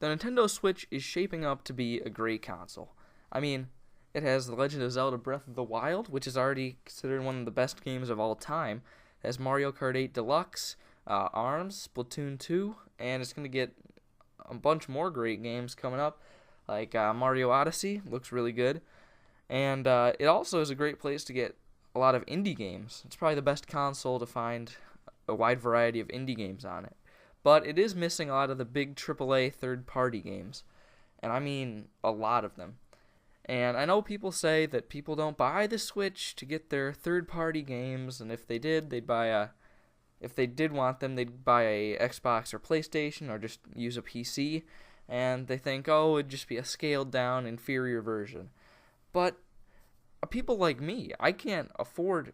the Nintendo Switch is shaping up to be a great console. I mean, it has The Legend of Zelda Breath of the Wild, which is already considered one of the best games of all time. It has Mario Kart 8 Deluxe, ARMS, Splatoon 2, and it's going to get a bunch more great games coming up, like Mario Odyssey, looks really good. And it also is a great place to get a lot of indie games. It's probably the best console to find a wide variety of indie games on it. But it is missing a lot of the big AAA third-party games. And I mean a lot of them. And I know people say that people don't buy the Switch to get their third-party games, and if they did, if they did want them, they'd buy a Xbox or PlayStation or just use a PC, and they think, oh, it'd just be a scaled-down, inferior version. But people like me, I can't afford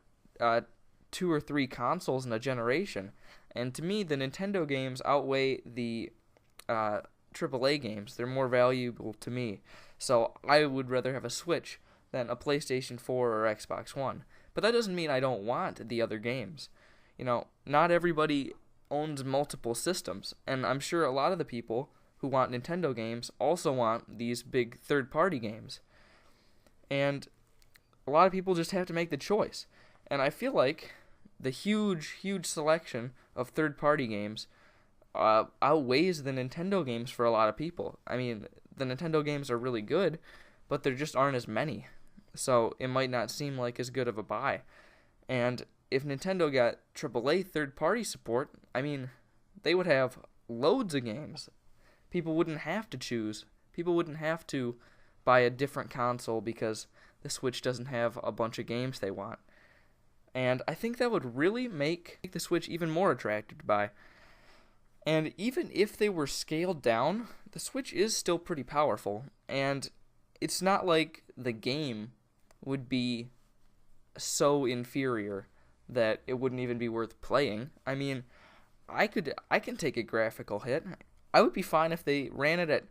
2 or 3 consoles in a generation, and to me, the Nintendo games outweigh the AAA games. They're more valuable to me. So I would rather have a Switch than a PlayStation 4 or Xbox One. But that doesn't mean I don't want the other games. Not everybody owns multiple systems, and I'm sure a lot of the people who want Nintendo games also want these big third-party games. And a lot of people just have to make the choice. And I feel like the huge, huge selection of third-party games outweighs the Nintendo games for a lot of people. I mean, the Nintendo games are really good, but there just aren't as many. So it might not seem like as good of a buy. And if Nintendo got AAA third-party support, I mean, they would have loads of games. People wouldn't have to choose. People wouldn't have to buy a different console because the Switch doesn't have a bunch of games they want. And I think that would really make the Switch even more attractive to buy. And even if they were scaled down, the Switch is still pretty powerful. And it's not like the game would be so inferior that it wouldn't even be worth playing. I mean, I can take a graphical hit. I would be fine if they ran it at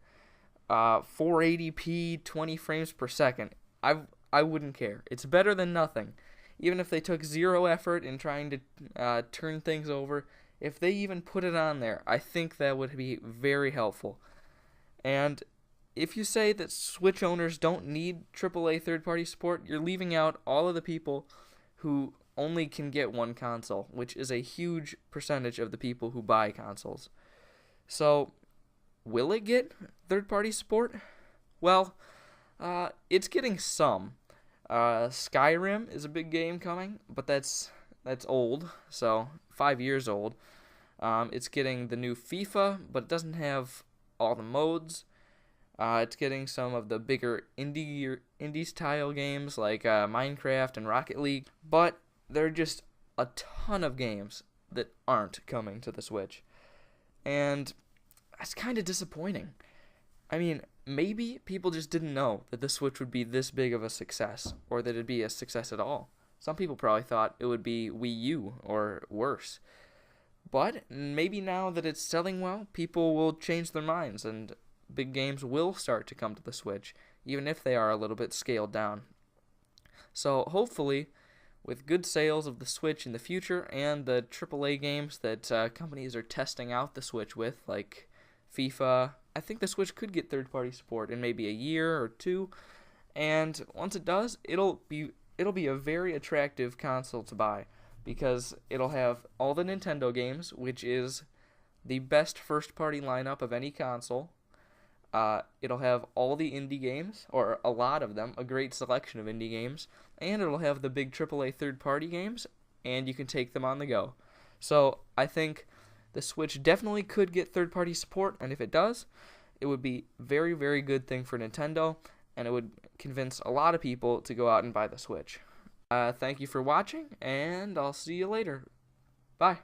480p, 20 frames per second. I wouldn't care. It's better than nothing. Even if they took zero effort in trying to turn things over, if they even put it on there, I think that would be very helpful. And if you say that Switch owners don't need AAA third-party support, you're leaving out all of the people who only can get one console, which is a huge percentage of the people who buy consoles. So, will it get third-party support? Well, it's getting some. Skyrim is a big game coming, but that's old, so 5 years old. It's getting the new FIFA, but it doesn't have all the modes. It's getting some of the bigger indie-style games like Minecraft and Rocket League, but there are just a ton of games that aren't coming to the Switch. And that's kind of disappointing. I mean, maybe people just didn't know that the Switch would be this big of a success, or that it'd be a success at all. Some people probably thought it would be Wii U, or worse. But maybe now that it's selling well, people will change their minds, and big games will start to come to the Switch, even if they are a little bit scaled down. So hopefully, with good sales of the Switch in the future, and the AAA games that companies are testing out the Switch with, like FIFA, I think the Switch could get third-party support in maybe a year or two, and once it does, it'll be a very attractive console to buy, because it'll have all the Nintendo games, which is the best first-party lineup of any console. It'll have all the indie games, or a lot of them, a great selection of indie games, and it'll have the big AAA third-party games, and you can take them on the go. So I think the Switch definitely could get third-party support, and if it does, it would be a very, very good thing for Nintendo, and it would convince a lot of people to go out and buy the Switch. Thank you for watching, and I'll see you later. Bye.